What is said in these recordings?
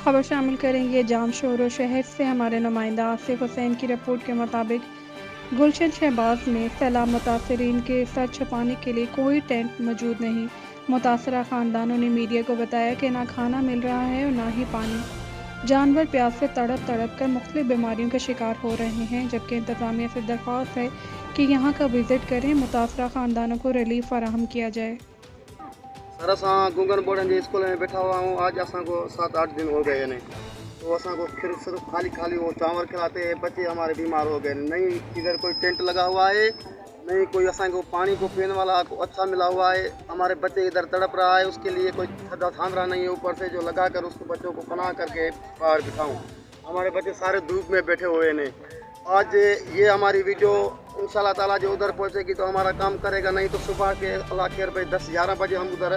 खबर शामिल करेंगे जामशोर शहर से। हमारे नुमाइंदा आसिफ हुसैन की रिपोर्ट के मुताबिक गुलशन शहबाज में सैलाब मुतासरीन के सर छुपाने के लिए कोई टेंट मौजूद नहीं। मुतासरा ख़ानदानों ने मीडिया को बताया कि ना खाना मिल रहा है और ना ही पानी। जानवर प्यास से तड़प तड़प कर मुख्तलिफ बीमारियों का शिकार हो रहे हैं, जबकि इंतज़ामिया से दरख्वास्त है कि यहाँ का विज़िट करें, मुतासरा ख़ानदानों को रिलीफ फराहम किया जाए। सर असां गुंगन बोर्डन के स्कूल में बैठा हुआ हूँ। आज असा को 7-8 दिन हो गए हैं, तो असा को फिर सिर्फ खाली वो चावल खिलाते हैं। बच्चे हमारे बीमार हो गए, नहीं इधर कोई टेंट लगा हुआ है, नहीं कोई असा को पानी को पीने वाला को अच्छा मिला हुआ है। हमारे बच्चे इधर तड़प रहा है, उसके लिए कोई खड्डा थाम रहा नहीं है ऊपर से जो लगा कर उसको बच्चों को पनाह करके बाहर बिठाऊँ। हमारे बच्चे सारे धूप में बैठे हुए हैं। आज ये हमारी वीडियो इंशाल्लाह ताला जो उधर पहुंचेगी तो हमारा काम करेगा, नहीं तो सुबह के अल्लाह खैर भाई 10-11 बजे हम उधर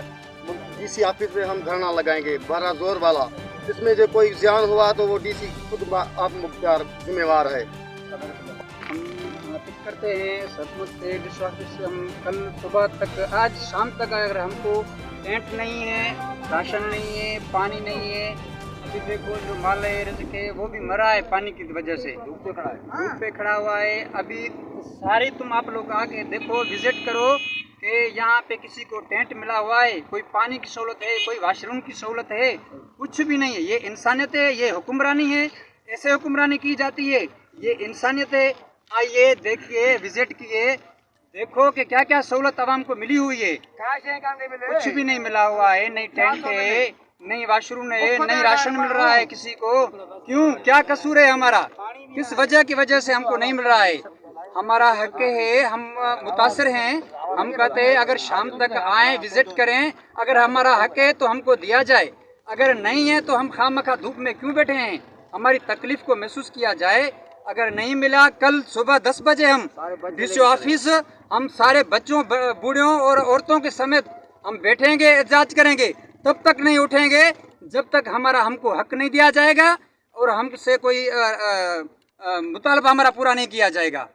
डीसी ऑफिस में हम धरना लगाएंगे बड़ा जोर वाला। इसमें जो कोई ज़ियान हुआ तो वो डीसी खुद आप मुख्तार जिम्मेवार है। हम पिक करते हैं सचमुच से डीसी ऑफिस से। हम कल सुबह तक आज शाम तक अगर हमको टेंट नहीं है, राशन नहीं है, पानी नहीं है, अभी देखो जो माल है रिज़्क़ है वो भी मरा है पानी की वजह से, धूप पे खड़ा हुआ है। अभी सारे तुम आप लोग आके देखो, विजिट करो कि यहाँ पे किसी को टेंट मिला हुआ है, कोई पानी की सहूलत है, कोई वाशरूम की सहूलत है, कुछ भी नहीं है। ये इंसानियत है, ये हुक्मरानी है, ऐसे हुक्मरानी की जाती है, ये इंसानियत है। आइए देखिए, विजिट किए, देखो कि क्या क्या सहूलत आवाम को मिली हुई है। कुछ भी नहीं मिला हुआ है, नहीं टेंट है, नहीं वाशरूम है, नहीं राशन मिल रहा है किसी को। क्यों, क्या कसूर है हमारा, किस वजह की वजह से हमको नहीं मिल रहा है? हमारा हक है, हम मुतासर हैं। हम कहते हैं अगर शाम तक आए, विजिट करें, अगर हमारा हक है तो हमको दिया जाए, अगर नहीं है तो हम खामखा धूप में क्यों बैठे हैं? हमारी तकलीफ को महसूस किया जाए। अगर नहीं मिला, कल सुबह 10 बजे हम डीसी ऑफिस, हम सारे बच्चों, बूढ़ों और औरतों के समेत हम बैठेंगे, एहतजाज करेंगे। तब तक नहीं उठेंगे जब तक हमारा हमको हक नहीं दिया जाएगा और हमसे कोई मुतालबा हमारा पूरा नहीं किया जाएगा।